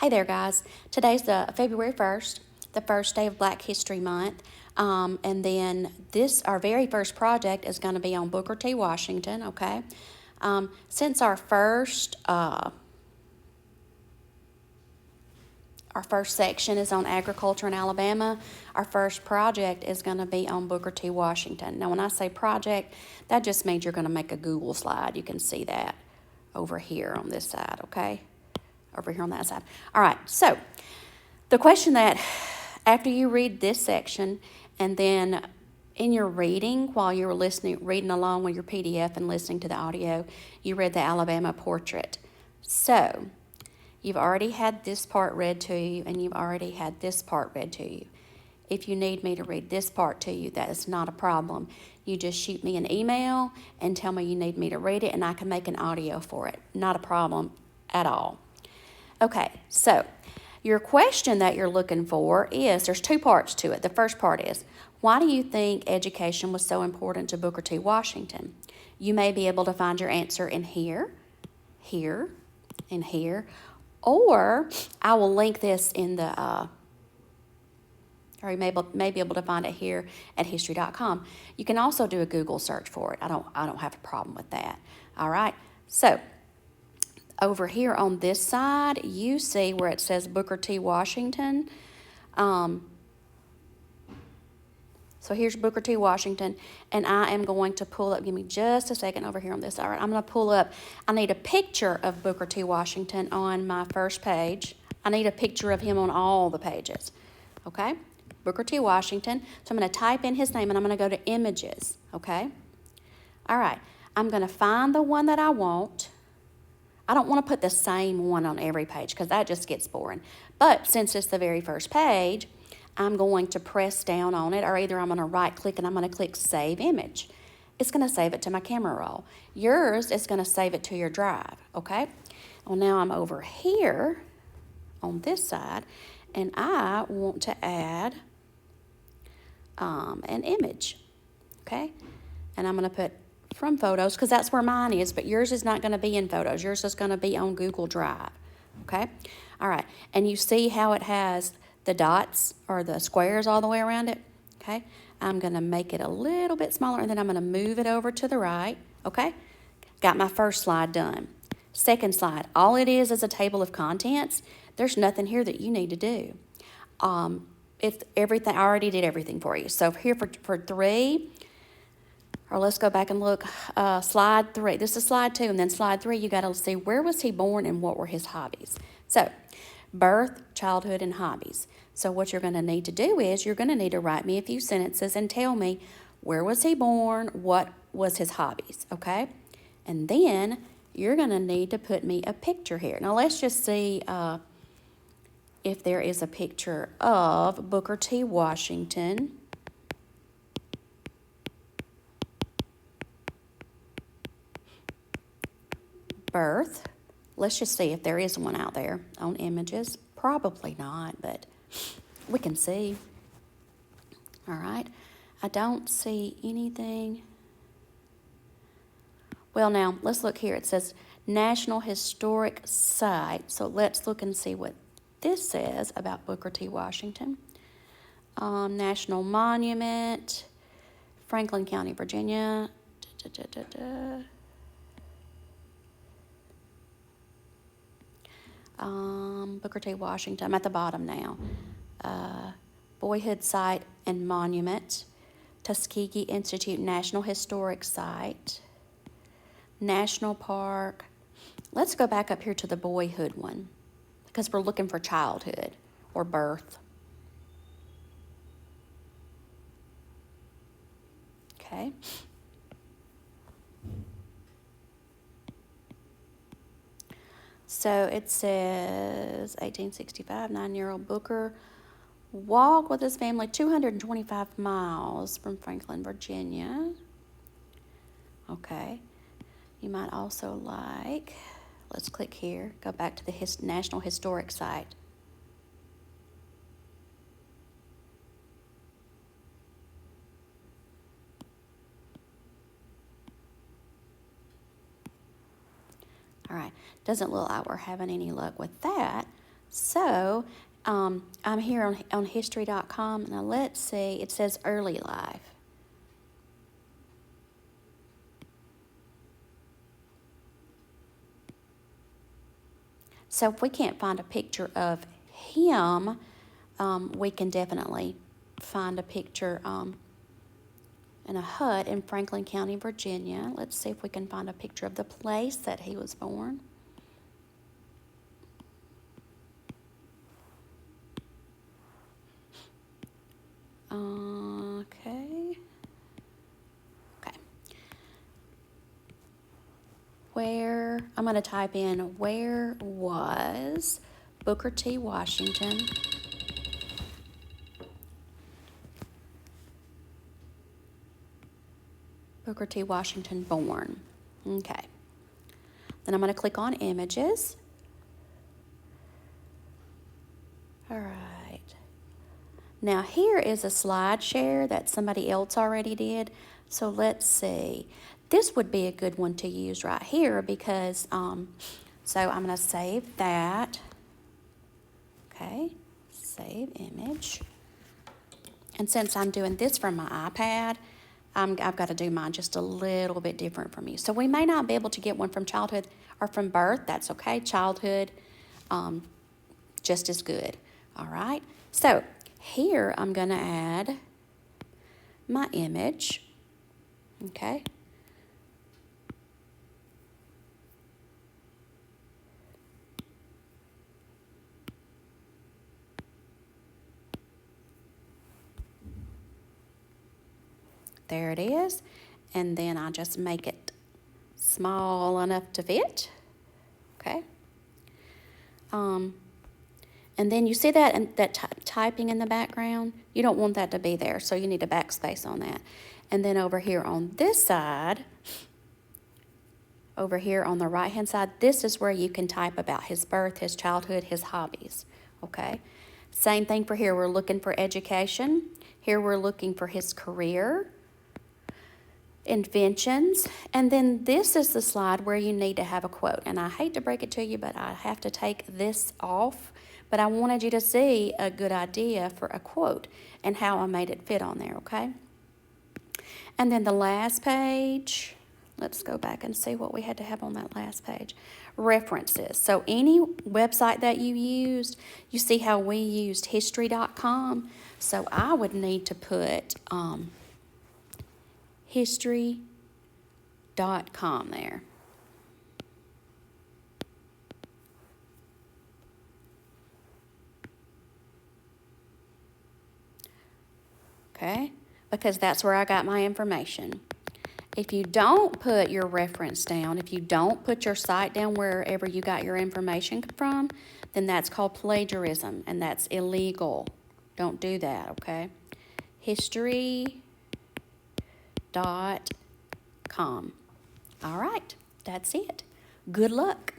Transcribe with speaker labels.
Speaker 1: Hey there, guys. Today's the February 1st, the first day of Black History Month. And then our very first project is going to be on Booker T. Washington, okay? Since our first section is on agriculture in Alabama, our first project is going to be on Booker T. Washington. Now, when I say project, that just means you're going to make a Google slide. You can see that over here on this side, okay? Over here on that side. All right, so the question that after you read this section and then in your reading while you were reading along with your PDF and listening to the audio, you read the Alabama portrait. So you've already had this part read to you and you've already had this part read to you. If you need me to read this part to you, that is not a problem. You just shoot me an email and tell me you need me to read it and I can make an audio for it. Not a problem at all. Okay, so your question that you're looking for is, there's two parts to it. The first part is, why do you think education was so important to Booker T. Washington? You may be able to find your answer in here, here, and here, or I will link this in the, or you may be able to find it here at history.com. You can also do a Google search for it. I don't have a problem with that. All right, so over here on this side, you see where it says Booker T. Washington. So here's Booker T. Washington, and I am going to pull up, give me just a second over here on this. All right, I'm going to pull up, I need a picture of Booker T. Washington on my first page. I need a picture of him on all the pages, okay? Booker T. Washington. So I'm going to type in his name, and I'm going to go to images, okay? All right, I'm going to find the one that I want. I don't want to put the same one on every page because that just gets boring. But since it's the very first page, I'm going to press down on it, or either I'm going to right click and I'm going to click Save Image. It's going to save it to my camera roll. Yours is going to save it to your drive, okay? Well, now I'm over here on this side, and I want to add an image, okay? And I'm going to put from Photos, because that's where mine is, but yours is not going to be in Photos. Yours is going to be on Google Drive, okay? All right, and you see how it has the dots or the squares all the way around it, okay? I'm going to make it a little bit smaller, and then I'm going to move it over to the right, okay? Got my first slide done. Second slide, all it is a table of contents. There's nothing here that you need to do. It's everything. I already did everything for you. So here for 3, or let's go back and look, slide 3. This is slide 2, and then slide 3, you got to see where was he born and what were his hobbies. So birth, childhood, and hobbies. So what you're going to need to do is you're going to need to write me a few sentences and tell me where was he born, what was his hobbies, okay? And then you're going to need to put me a picture here. Now let's just see if there is a picture of Booker T. Washington. Birth. Let's just see if there is one out there on images. Probably not, but we can see. All right. I don't see anything. Well, now, let's look here. It says National Historic Site. So let's look and see what this says about Booker T. Washington. National Monument, Franklin County, Virginia. Booker T. Washington. I'm at the bottom now. Boyhood Site and Monument. Tuskegee Institute National Historic Site. National Park. Let's go back up here to the boyhood one because we're looking for childhood or birth. Okay. So it says 1865, 9-year-old Booker walked with his family 225 miles from Franklin, Virginia. Okay. You might also like, let's click here, go back to the National Historic Site. All right, doesn't look like we're having any luck with that. So I'm here on history.com. Now let's see, it says early life. So if we can't find a picture of him, we can definitely find a picture in a hut in Franklin County, Virginia. Let's see if we can find a picture of the place that he was born. Okay. I'm going to type in, where was Booker T. Washington born? Okay. Then I'm going to click on images. All right. Now here is a slide share that somebody else already did. So let's see. This would be a good one to use right here because, so I'm going to save that. Okay, save image. And since I'm doing this from my iPad, I've got to do mine just a little bit different from you. So we may not be able to get one from childhood or from birth. That's okay. Childhood, just as good. All right. So here I'm going to add my image. Okay. There it is. And then I just make it small enough to fit. Okay. And then you see that and that typing in the background? You don't want that to be there, so you need a backspace on that. And then over here on this side, over here on the right-hand side, this is where you can type about his birth, his childhood, his hobbies, okay? Same thing for here. We're looking for education. Here we're looking for his career, inventions, and then this is the slide where you need to have a quote. And I hate to break it to you, but I have to take this off. But I wanted you to see a good idea for a quote and how I made it fit on there, okay? And then the last page, let's go back and see what we had to have on that last page. References. So any website that you used, you see how we used history.com. So I would need to put history.com there. Okay, because that's where I got my information. If you don't put your reference down, if you don't put your site down wherever you got your information from, then that's called plagiarism, and that's illegal. Don't do that, okay? History.com. All right, that's it. Good luck.